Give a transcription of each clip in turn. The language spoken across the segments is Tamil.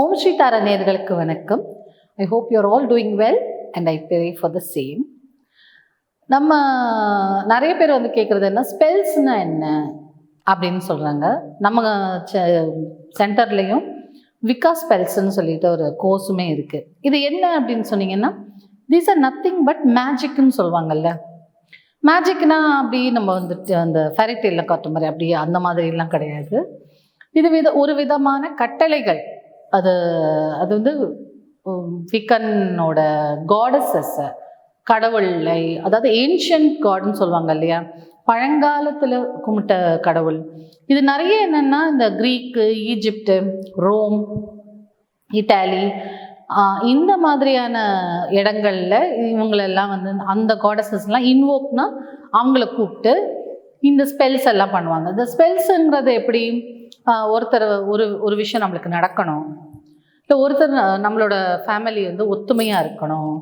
ஓம் ஸ்ரீ தாரா நேயர்களுக்கு வணக்கம். I hope you are all doing well and I pray for the same. நம்ம நிறைய பேர் வந்து கேட்குறது என்ன, ஸ்பெல்ஸ்னா என்ன அப்படின்னு சொல்கிறாங்க. நம்ம சென்டர்லேயும் விகா ஸ்பெல்ஸ்ன்னு சொல்லிட்டு ஒரு கோர்ஸுமே இருக்குது. இது என்ன அப்படின்னு சொன்னீங்கன்னா, தீஸ் ஆர் நத்திங் பட் மேஜிக்னு சொல்லுவாங்கல்ல. மேஜிக்னா அப்படி நம்ம வந்துட்டு அந்த ஃபேரிடேலில் காட்டுற மாதிரி அப்படி அந்த மாதிரிலாம் கிடையாது. இது ஒரு விதமான கட்டளைகள். அது அது வந்து விக்கனோட காடஸஸ், கடவுளை, அதாவது ஏன்ஷியன்ட் காட்னு சொல்லுவாங்க இல்லையா, பழங்காலத்தில் கும்பிட்ட கடவுள். இது நிறைய என்னென்னா இந்த க்ரீக்கு, ஈஜிப்டு, ரோம், இட்டாலி இந்த மாதிரியான இடங்கள்ல இவங்களெல்லாம் வந்து அந்த காடஸஸ்லாம் இன்வோக்னா அவங்கள கூப்பிட்டு இந்த ஸ்பெல்ஸ் எல்லாம் பண்ணுவாங்க. இந்த ஸ்பெல்ஸுங்கிறது எப்படி, ஒருத்தர் ஒரு விஷயம் நம்மளுக்கு நடக்கணும், இல்லை ஒருத்தர் நம்மளோட ஃபேமிலி வந்து ஒத்துமையாக இருக்கணும்,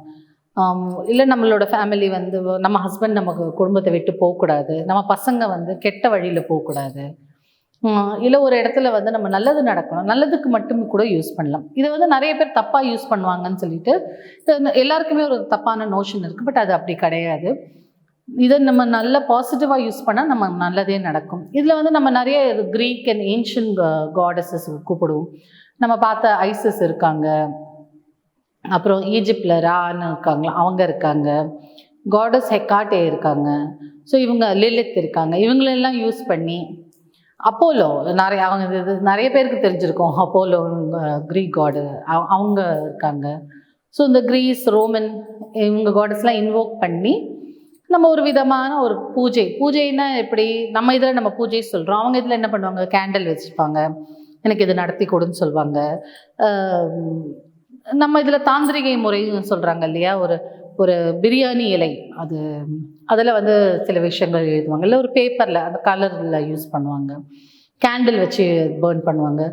இல்லை நம்மளோட ஃபேமிலி வந்து நம்ம ஹஸ்பண்ட் நமக்கு குடும்பத்தை விட்டு போகக்கூடாது, நம்ம பசங்க வந்து கெட்ட வழியில் போகக்கூடாது, இல்லை ஒரு இடத்துல வந்து நம்ம நல்லது நடக்கணும், நல்லதுக்கு மட்டும் கூட யூஸ் பண்ணலாம். இதை வந்து நிறைய பேர் தப்பாக யூஸ் பண்ணுவாங்கன்னு சொல்லிட்டு எல்லாருக்குமே ஒரு தப்பான நோஷன் இருக்குது. பட் அது அப்படி கிடையாது. இதை நம்ம நல்ல பாசிட்டிவாக யூஸ் பண்ணால் நம்ம நல்லதே நடக்கும். இதில் வந்து நம்ம நிறைய க்ரீக் அண்ட் ஏன்ஷியன் காடஸஸ் கூப்பிடுவோம். நம்ம பார்த்த ஐசிஸ் இருக்காங்க, அப்புறம் ஈஜிப்டில் ரான்னு இருக்காங்க, அவங்க இருக்காங்க, காடஸ் ஹெக்காட்டே இருக்காங்க, ஸோ இவங்க லிலித் இருக்காங்க. இவங்களெல்லாம் யூஸ் பண்ணி அப்போலோ அவங்க இது நிறைய பேருக்கு தெரிஞ்சிருக்கோம். அப்போலோ க்ரீக் காடு அவங்க இருக்காங்க. ஸோ இந்த க்ரீஸ், ரோமன் இவங்க காடஸ்லாம் இன்வோக் பண்ணி நம்ம ஒரு விதமான ஒரு பூஜைன்னா எப்படி நம்ம இதில் நம்ம பூஜை சொல்கிறோம், அவங்க இதில் என்ன பண்ணுவாங்க, கேண்டில் வச்சுருப்பாங்க, எனக்கு இது நடத்தி கொடுன்னு சொல்லுவாங்க. நம்ம இதில் தாந்திரிகை முறைன்னு சொல்கிறாங்க இல்லையா, ஒரு பிரியாணி இலை அதில் வந்து சில விஷயங்கள் எழுதுவாங்க, இல்லை ஒரு பேப்பரில் அந்த கலரில் யூஸ் பண்ணுவாங்க, கேண்டில் வச்சு பேர்ன் பண்ணுவாங்க.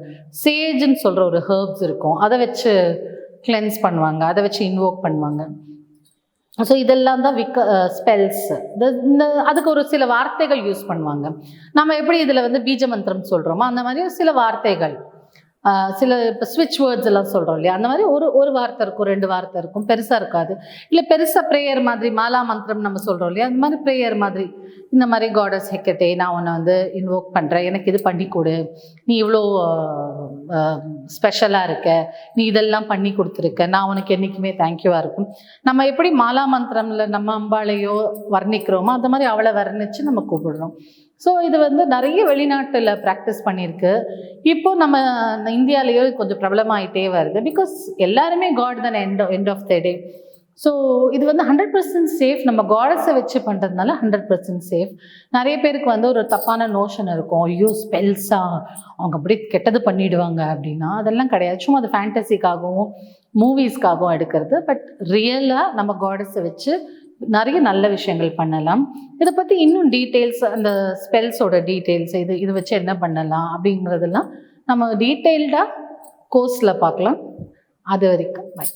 சேஜ்ன்னு சொல்கிற ஒரு ஹெர்ப்ஸ் இருக்கும், அதை வச்சு கிளென்ஸ் பண்ணுவாங்க, அதை வச்சு இன்வோக் பண்ணுவாங்க. ஸோ இதெல்லாம் தான் ஸ்பெல்ஸ். அதுக்கு ஒரு சில வார்த்தைகள் யூஸ் பண்ணுவாங்க. நம்ம எப்படி இதில் வந்து பீஜ மந்திரம் சொல்கிறோமோ அந்த மாதிரி சில வார்த்தைகள், சில இப்போ ஸ்விட்ச் வேர்ட்ஸ் எல்லாம் சொல்கிறோம் இல்லையா, அந்த மாதிரி ஒரு வார்த்தை இருக்கும், 2 வார்த்தை இருக்கும், பெருசாக இருக்காது. இல்லை பெருசாக ப்ரேயர் மாதிரி மாலா மந்திரம் நம்ம சொல்கிறோம் இல்லையா, அந்த மாதிரி ப்ரேயர் மாதிரி இந்த மாதிரி காடஸ் ஹெக்கட்டே, நான் உன்னை வந்து இன்வோக் பண்ணுறேன், எனக்கு இது பண்ணி கொடு, நீ இவ்வளோ ஸ்பெஷலாக இருக்க, நீ இதெல்லாம் பண்ணி கொடுத்துருக்க, நான் உனக்கு என்றைக்குமே தேங்க்யூவாக இருக்கும். நம்ம எப்படி மாலா மந்திரமில் நம்ம அம்பாளையோ வர்ணிக்கிறோமோ அந்த மாதிரி அவளை வர்ணித்து நம்ம கூப்பிடுறோம். ஸோ இது வந்து நிறைய வெளிநாட்டில் ப்ராக்டிஸ் பண்ணியிருக்கு. இப்போது நம்ம இந்தியாவிலேயோ கொஞ்சம் பிரபலமாகிட்டே வருது. பிகாஸ் எல்லாருமே காட் தான் end of the day. So இது வந்து 100% சேஃப். நம்ம காடஸை வச்சு பண்ணுறதுனால 100% சேஃப். நிறைய பேருக்கு வந்து ஒரு தப்பான நோஷன் இருக்கும், ஐயோ ஸ்பெல்ஸாக அவங்க அப்படி கெட்டது பண்ணிவிடுவாங்க அப்படின்னா. அதெல்லாம் கிடையாது. சும்மா அது ஃபேண்டசிக்காகவும் மூவிஸ்க்காகவும் எடுக்கிறது. பட் ரியலாக நம்ம காடஸை வச்சு நிறைய நல்ல விஷயங்கள் பண்ணலாம். இதை பற்றி இன்னும் டீட்டெயில்ஸ், அந்த ஸ்பெல்ஸோட டீட்டெயில்ஸ், இது வச்சு என்ன பண்ணலாம் அப்படிங்கிறதெல்லாம் நம்ம டீட்டெயில்டாக கோர்ஸில் பார்க்கலாம். அது வரைக்கும் பை.